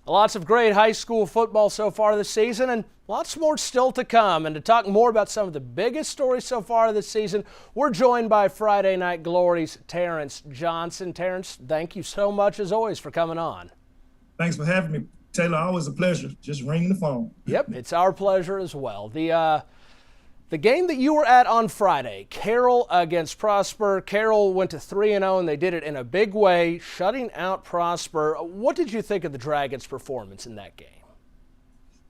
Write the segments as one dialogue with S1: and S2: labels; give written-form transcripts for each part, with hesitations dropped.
S1: Lots of great high school football so far this season, and lots more still to come. And to talk more about some of the biggest stories so far this season, we're joined by Friday Night Glory's Tarrance Johnosn. Tarrance, thank you so much, as always, for coming on.
S2: Thanks for having me, Taylor. Always a pleasure. Just ringing the phone.
S1: Yep, it's our pleasure as well. The game that you were at on Friday, Carroll against Prosper. Carroll went to 3-0, and they did it in a big way, shutting out Prosper. What did you think of the Dragons' performance in that game?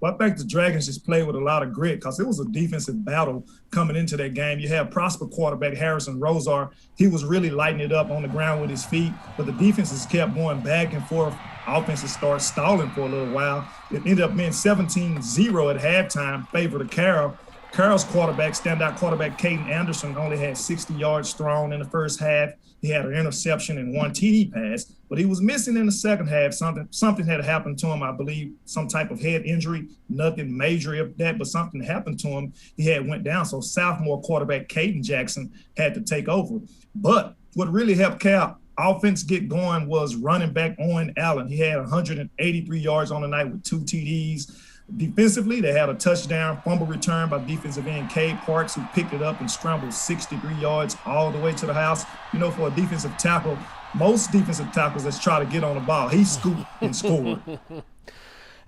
S2: Well, I think the Dragons just played with a lot of grit because it was a defensive battle coming into that game. You had Prosper quarterback Harrison Rosar. He was really lighting it up on the ground with his feet, but the defenses kept going back and forth. Offenses started stalling for a little while. It ended up being 17-0 at halftime, favor to Carroll. Carroll's standout quarterback, Caden Anderson, only had 60 yards thrown in the first half. He had an interception and one TD pass, but he was missing in the second half. Something had happened to him, I believe, some type of head injury. Nothing major of that, but something happened to him. He had went down, so sophomore quarterback Caden Jackson had to take over. But what really helped Cal offense get going was running back Owen Allen. He had 183 yards on the night with 2 TDs. Defensively, they had a touchdown fumble return by defensive end Cade Parks, who picked it up and scrambled 63 yards all the way to the house. You know, for a defensive tackle, most defensive tackles that's try to get on the ball, he scooped and scored.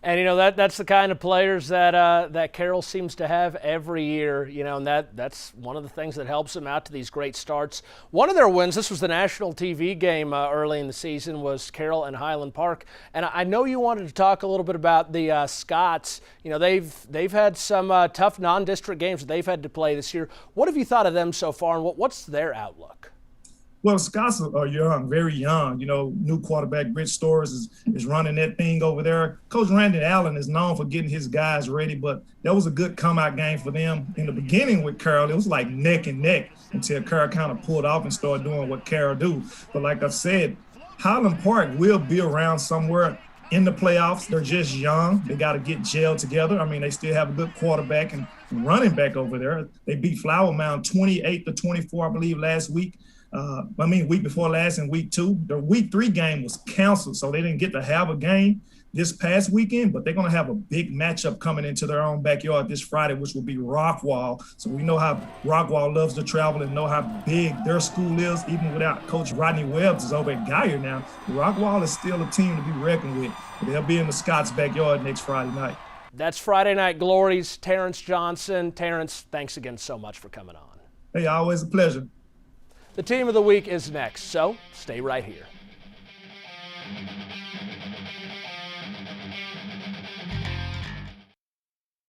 S1: And, you know, that's the kind of players that that Carroll seems to have every year, you know, and that's one of the things that helps them out to these great starts. One of their wins, this was the national TV game early in the season, was Carroll and Highland Park. And I know you wanted to talk a little bit about the Scots. You know, they've had some tough non-district games that they've had to play this year. What have you thought of them so far, and what's their outlook?
S2: Well, Scots are young, very young. You know, new quarterback Rich Storrs is running that thing over there. Coach Randy Allen is known for getting his guys ready, but that was a good come-out game for them. In the beginning with Carroll, it was like neck and neck until Carroll kind of pulled off and started doing what Carroll do. But like I said, Highland Park will be around somewhere in the playoffs. They're just young. They got to get gelled together. I mean, they still have a good quarterback and running back over there. They beat Flower Mound 28-24, I believe, last week. Week before last in week 2. The week 3 game was canceled, so they didn't get to have a game this past weekend, but they're going to have a big matchup coming into their own backyard this Friday, which will be Rockwall. So we know how Rockwall loves to travel and know how big their school is, even without Coach Rodney Webbs is over at Geyer now. Rockwall is still a team to be reckoned with. They'll be in the Scots' backyard next Friday night.
S1: That's Friday Night Glory's Tarrance Johnosn. Tarrance, thanks again so much for coming on.
S2: Hey, always a pleasure.
S1: The team of the week is next, so stay right here.